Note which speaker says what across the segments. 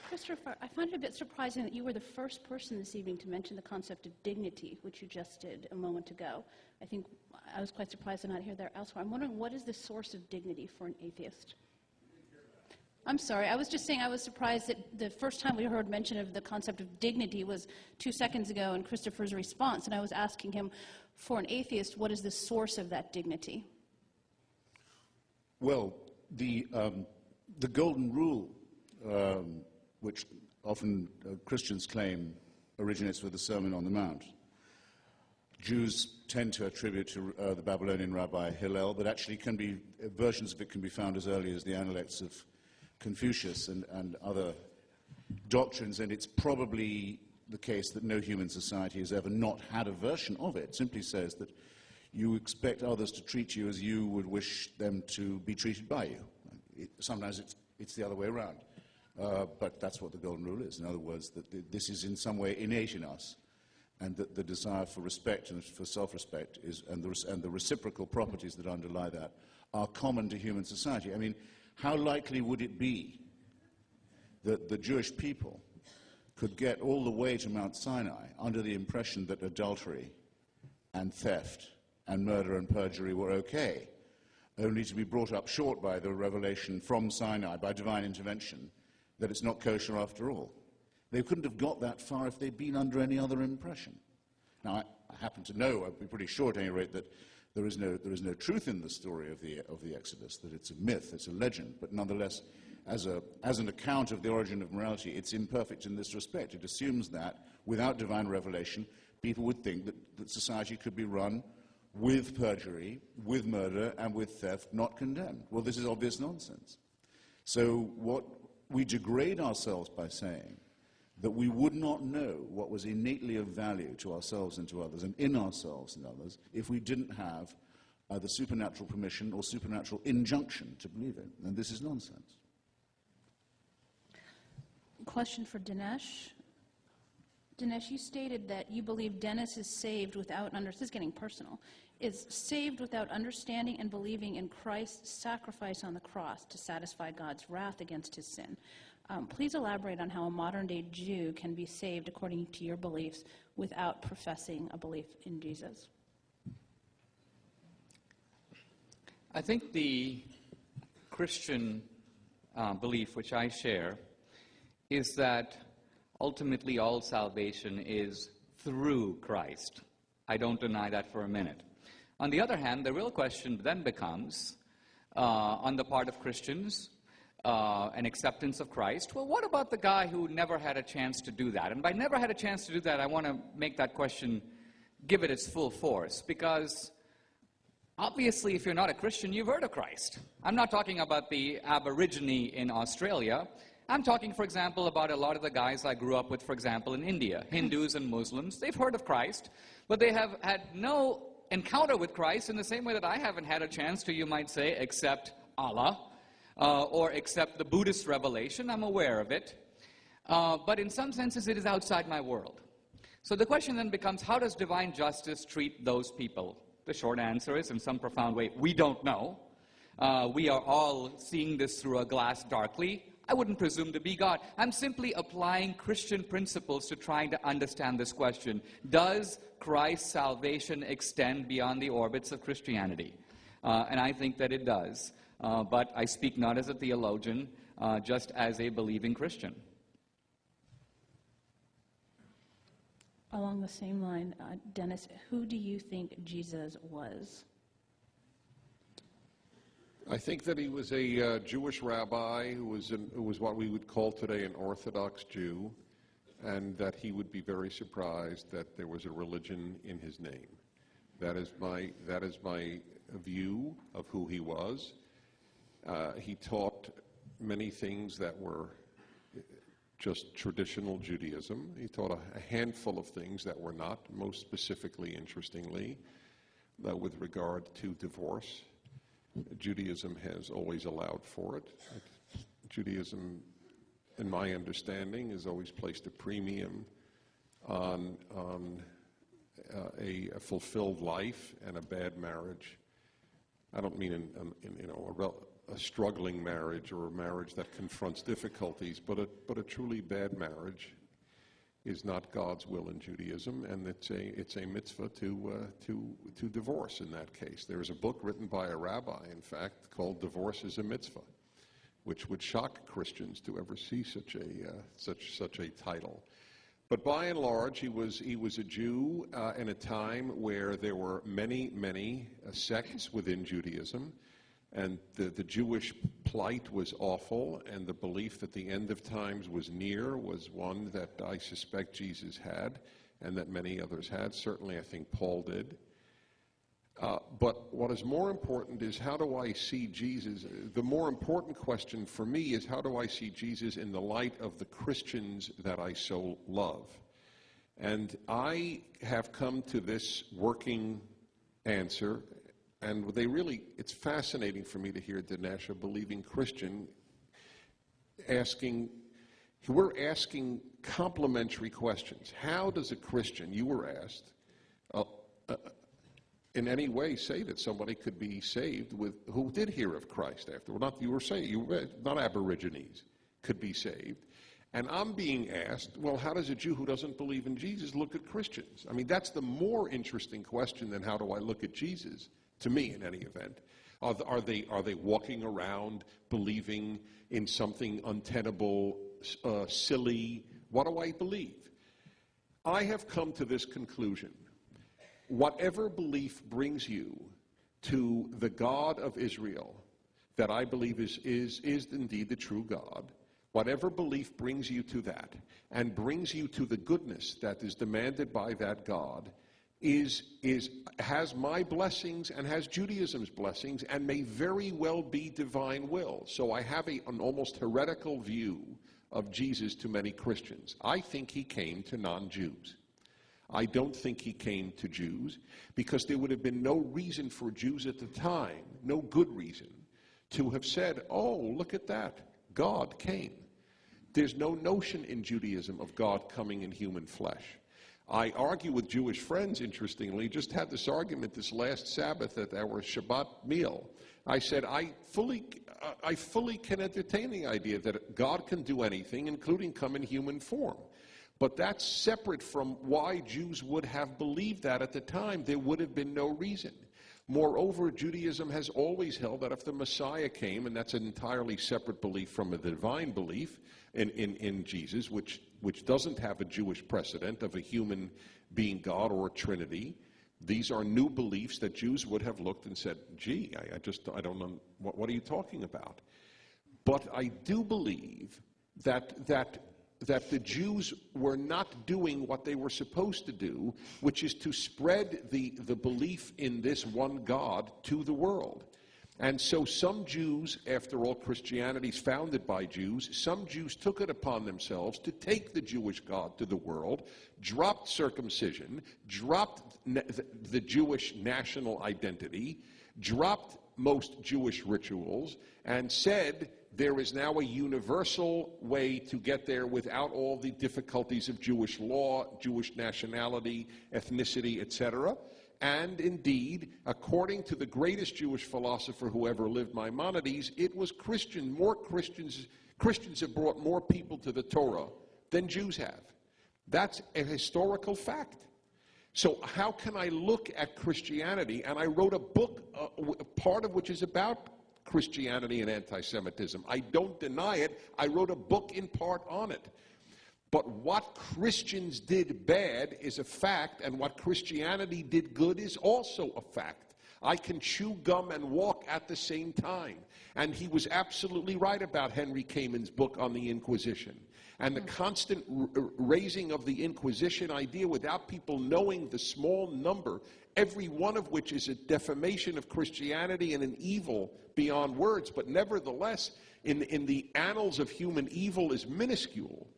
Speaker 1: Christopher, I find it a bit surprising that you were the first person this evening to mention the concept of dignity, which you just did a moment ago. I think I was quite surprised to not hear that elsewhere. I'm wondering, what is the source of dignity for an atheist? I'm sorry, I was just saying I was surprised that the first time we heard mention of the concept of dignity was 2 seconds ago in Christopher's response, and I was asking him, for an atheist, what is the source of that dignity?
Speaker 2: Well, the golden rule, which often Christians claim originates with the Sermon on the Mount. Jews tend to attribute to the Babylonian rabbi Hillel, but actually versions of it can be found as early as the Analects of Confucius and other doctrines, and it's probably the case that no human society has ever not had a version of it. It simply says that you expect others to treat you as you would wish them to be treated by you. Sometimes it's the other way around. But that's what the golden rule is. In other words, that this is in some way innate in us, and that the desire for respect and for self-respect and the reciprocal properties that underlie that are common to human society. I mean, how likely would it be that the Jewish people could get all the way to Mount Sinai under the impression that adultery and theft and murder and perjury were okay, only to be brought up short by the revelation from Sinai, by divine intervention, that it's not kosher after all? They couldn't have got that far if they'd been under any other impression. Now, I happen to know, I'd be pretty sure at any rate, that there is no truth in the story of the Exodus, that it's a myth, it's a legend, but nonetheless, as an account of the origin of morality, it's imperfect in this respect. It assumes that, without divine revelation, people would think that society could be run with perjury, with murder, and with theft, not condemned. Well, this is obvious nonsense. So we degrade ourselves by saying that we would not know what was innately of value to ourselves and to others, and in ourselves and others, if we didn't have the supernatural permission or supernatural injunction to believe it. And this is nonsense.
Speaker 1: Question for Dinesh. Dinesh, you stated that you believe Dennis is saved without, this is getting personal, is saved without understanding and believing in Christ's sacrifice on the cross to satisfy God's wrath against his sin. Please elaborate on how a modern-day Jew can be saved according to your beliefs without professing a belief in Jesus.
Speaker 3: I think the Christian belief, which I share, is that ultimately all salvation is through Christ. I don't deny that for a minute. On the other hand, the real question then becomes, on the part of Christians, an acceptance of Christ. Well, what about the guy who never had a chance to do that? And by never had a chance to do that, I want to make that question, give it its full force, because obviously if you're not a Christian, you've heard of Christ. I'm not talking about the Aborigine in Australia. I'm talking, for example, about a lot of the guys I grew up with, for example, in India, Hindus and Muslims. They've heard of Christ, but they have had no encounter with Christ in the same way that I haven't had a chance to, you might say, accept Allah or accept the Buddhist revelation. I'm aware of it. But in some senses, it is outside my world. So the question then becomes, how does divine justice treat those people? The short answer is, in some profound way, we don't know. We are all seeing this through a glass darkly. I wouldn't presume to be God. I'm simply applying Christian principles to trying to understand this question. Does Christ's salvation extend beyond the orbits of Christianity? And I think that it does. But I speak not as a theologian, just as a believing Christian.
Speaker 1: Along the same line, Dennis, who do you think Jesus was?
Speaker 4: I think that he was a Jewish rabbi who was what we would call today an Orthodox Jew, and that he would be very surprised that there was a religion in his name. That is my view of who he was. He taught many things that were just traditional Judaism. He taught a handful of things that were not, most specifically, interestingly, with regard to divorce. Judaism has always allowed for it. Judaism, in my understanding, has always placed a premium on a fulfilled life and a bad marriage. I don't mean a struggling marriage or a marriage that confronts difficulties, but a truly bad marriage is not God's will in Judaism, and it's a mitzvah to divorce in that case. There is a book written by a rabbi, in fact, called "Divorce is a Mitzvah," which would shock Christians to ever see such a title. But by and large, he was a Jew in a time where there were many sects within Judaism. And the Jewish plight was awful, and the belief that the end of times was near was one that I suspect Jesus had, and that many others had. Certainly, I think Paul did. But what is more important is, how do I see Jesus? The more important question for me is, how do I see Jesus in the light of the Christians that I so love? And I have come to this working answer. And it's fascinating for me to hear Dinesh, a believing Christian, we're asking complementary questions. How does a Christian, you were asked, in any way say that somebody could be saved who did hear of Christ after? Not Aborigines could be saved. And I'm being asked, well, how does a Jew who doesn't believe in Jesus look at Christians? I mean, that's the more interesting question than how do I look at Jesus. To me, in any event, are they walking around believing in something untenable, silly? What do I believe? I have come to this conclusion: whatever belief brings you to the God of Israel, that I believe is indeed the true God, whatever belief brings you to that, and brings you to the goodness that is demanded by that God, has my blessings and has Judaism's blessings, and may very well be divine will. So I have an almost heretical view of Jesus to many Christians. I think he came to non-Jews. I don't think he came to Jews, because there would have been no reason for Jews at the time, no good reason, to have said, oh, look at that, God came. There's no notion in Judaism of God coming in human flesh. I argue with Jewish friends, interestingly, just had this argument this last Sabbath at our Shabbat meal. I said, I fully can entertain the idea that God can do anything, including come in human form. But that's separate from why Jews would have believed that at the time. There would have been no reason. Moreover, Judaism has always held that if the Messiah came, and that's an entirely separate belief from a divine belief in Jesus, which doesn't have a Jewish precedent of a human being God or a Trinity. These are new beliefs that Jews would have looked and said, gee, I don't know, what are you talking about? But I do believe that the Jews were not doing what they were supposed to do, which is to spread the belief in this one God to the world. And so some Jews, after all, Christianity is founded by Jews, some Jews took it upon themselves to take the Jewish God to the world, dropped circumcision, dropped the Jewish national identity, dropped most Jewish rituals, and said there is now a universal way to get there without all the difficulties of Jewish law, Jewish nationality, ethnicity, etc. And indeed, according to the greatest Jewish philosopher who ever lived, Maimonides, it was Christians have brought more people to the Torah than Jews have. That's a historical fact. So how can I look at Christianity? And I wrote a book, part of which is about Christianity and anti-Semitism. I don't deny it. I wrote a book in part on it. But what Christians did bad is a fact, and what Christianity did good is also a fact. I can chew gum and walk at the same time. And he was absolutely right about Henry Kamin's book on the Inquisition. And the constant raising of the Inquisition idea without people knowing the small number, every one of which is a defamation of Christianity and an evil beyond words, but nevertheless, in the annals of human evil is minuscule.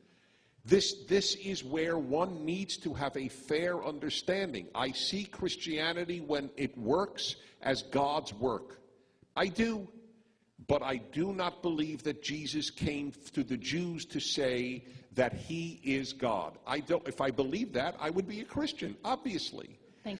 Speaker 4: This is where one needs to have a fair understanding. I see Christianity when it works as God's work. I do. But I do not believe that Jesus came to the Jews to say that he is God. If I believed that, I would be a Christian, obviously.